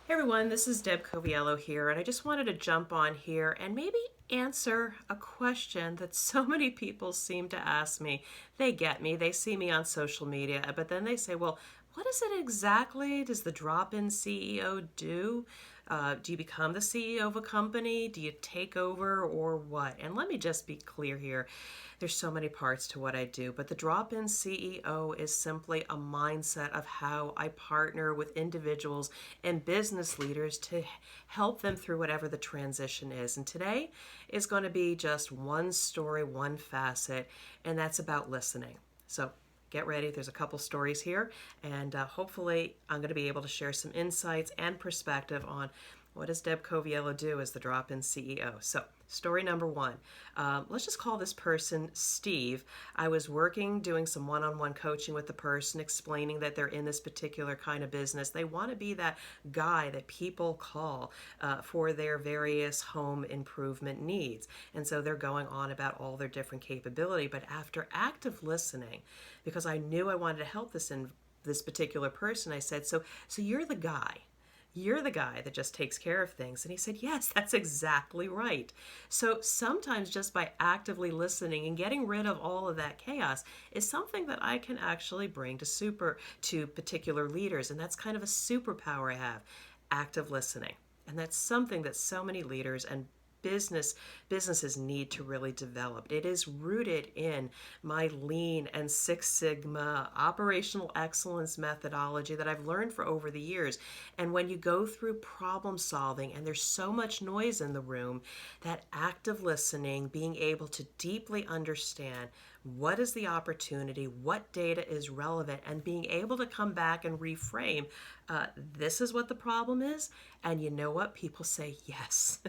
Hey everyone, this is Deb Coviello here, and I just wanted to jump on here and maybe answer a question that so many people seem to ask me. They get me, they see me on social media, but then they say, well, what is it exactly does the drop-in CEO do? Do you become the CEO of a company? Do you take over or what? And let me just be clear here. There's so many parts to what I do, but the drop-in CEO is simply a mindset of how I partner with individuals and business leaders to help them through whatever the transition is. And today is going to be just one story, one facet, and that's about listening. So get ready. There's a couple stories here, and hopefully I'm going to be able to share some insights and perspective on what does Deb Coviello do as the drop-in CEO. So story number one, let's just call this person Steve. I was working, doing some one-on-one coaching with the person, explaining that they're in this particular kind of business. They want to be that guy that people call for their various home improvement needs. And so they're going on about all their different capability. But after active listening, because I knew I wanted to help this particular person, I said, so you're the guy. You're the guy that just takes care of things. And he said, yes, that's exactly right. So sometimes just by actively listening and getting rid of all of that chaos is something that I can actually bring to particular leaders. And that's kind of a superpower I have, active listening. And that's something that so many leaders and businesses need to really develop. It is rooted in my lean and Six Sigma operational excellence methodology that I've learned for over the years. And when you go through problem solving and there's so much noise in the room, that active listening, being able to deeply understand what is the opportunity, what data is relevant, and being able to come back and reframe, this is what the problem is. And you know what? People say, yes,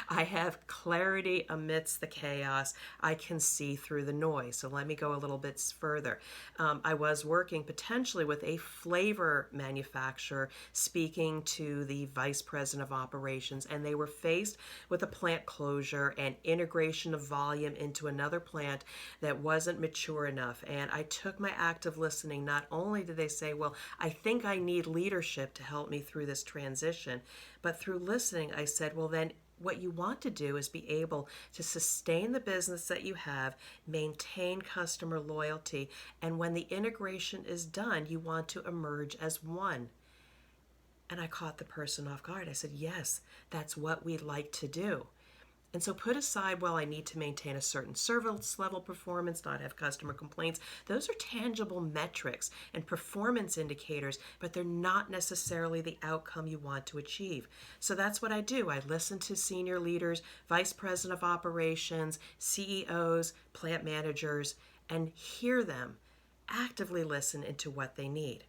I have clarity amidst the chaos. I can see through the noise. So let me go a little bit further. I was working potentially with a flavor manufacturer, speaking to the vice president of operations, and they were faced with a plant closure and integration of volume into another plant that wasn't mature enough. And I took my active listening. Not only did they say, well, I think I need leadership to help me through this transition, but through listening, I said, well, then what you want to do is be able to sustain the business that you have, maintain customer loyalty, and when the integration is done, you want to emerge as one. And I caught the person off guard. I said, yes, that's what we'd like to do. And so put aside, well, I need to maintain a certain service level performance, not have customer complaints. Those are tangible metrics and performance indicators, but they're not necessarily the outcome you want to achieve. So that's what I do. I listen to senior leaders, vice president of operations, CEOs, plant managers, and hear them actively listen into what they need.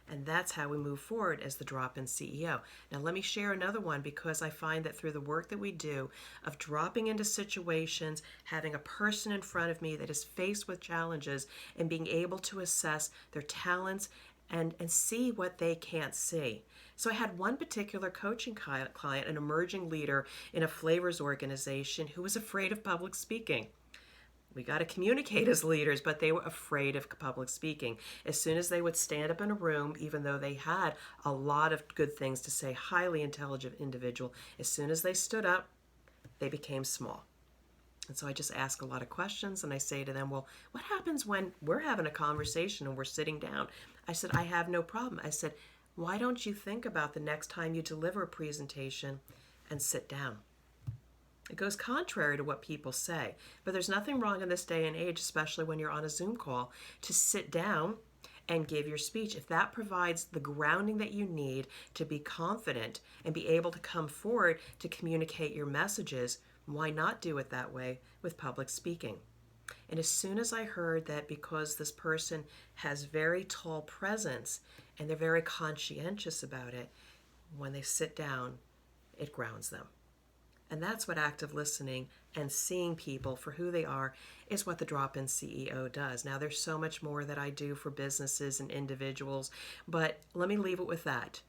And that's how we move forward as the drop-in CEO. Now let me share another one, because I find that through the work that we do of dropping into situations, having a person in front of me that is faced with challenges and being able to assess their talents and see what they can't see. So I had one particular coaching client, an emerging leader in a flavors organization who was afraid of public speaking. We got to communicate as leaders, but they were afraid of public speaking. As soon as they would stand up in a room, even though they had a lot of good things to say, highly intelligent individual, as soon as they stood up, they became small. And so I just ask a lot of questions, and I say to them, well, what happens when we're having a conversation and we're sitting down? I said, I have no problem. I said, why don't you think about the next time you deliver a presentation and sit down? It goes contrary to what people say. But there's nothing wrong in this day and age, especially when you're on a Zoom call, to sit down and give your speech. If that provides the grounding that you need to be confident and be able to come forward to communicate your messages, why not do it that way with public speaking? And as soon as I heard that, because this person has very tall presence and they're very conscientious about it, when they sit down, it grounds them. And that's what active listening and seeing people for who they are is what the drop-in CEO does. Now, there's so much more that I do for businesses and individuals, but let me leave it with that.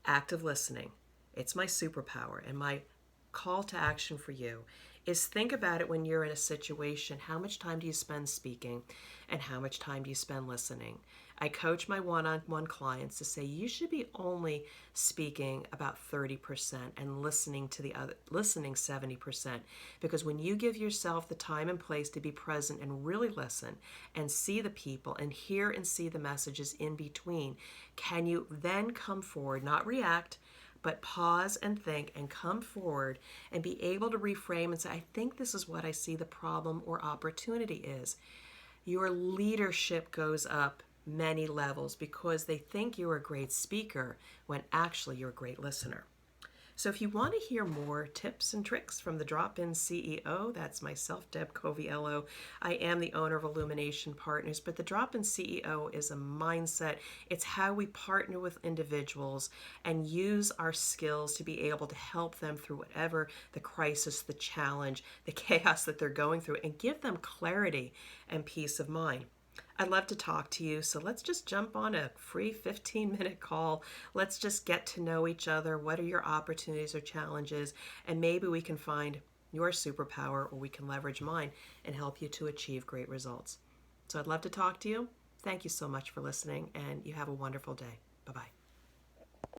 Active listening. It's my superpower, and my call to action for you is think about it when you're in a situation. How much time do you spend speaking, and how much time do you spend listening? I coach my one-on-one clients to say you should be only speaking about 30% and listening 70%, because when you give yourself the time and place to be present and really listen and see the people and hear and see the messages in between, can you then come forward, not react, but pause and think and come forward and be able to reframe and say, I think this is what I see the problem or opportunity is. Your leadership goes up many levels because they think you're a great speaker when actually you're a great listener. So if you want to hear more tips and tricks from the Drop-In CEO, that's myself, Deb Coviello. I am the owner of Illumination Partners, but the Drop-In CEO is a mindset. It's how we partner with individuals and use our skills to be able to help them through whatever the crisis, the challenge, the chaos that they're going through, and give them clarity and peace of mind. I'd love to talk to you, so let's just jump on a free 15-minute call. Let's just get to know each other. What are your opportunities or challenges? And maybe we can find your superpower, or we can leverage mine and help you to achieve great results. So I'd love to talk to you. Thank you so much for listening, and you have a wonderful day. Bye-bye.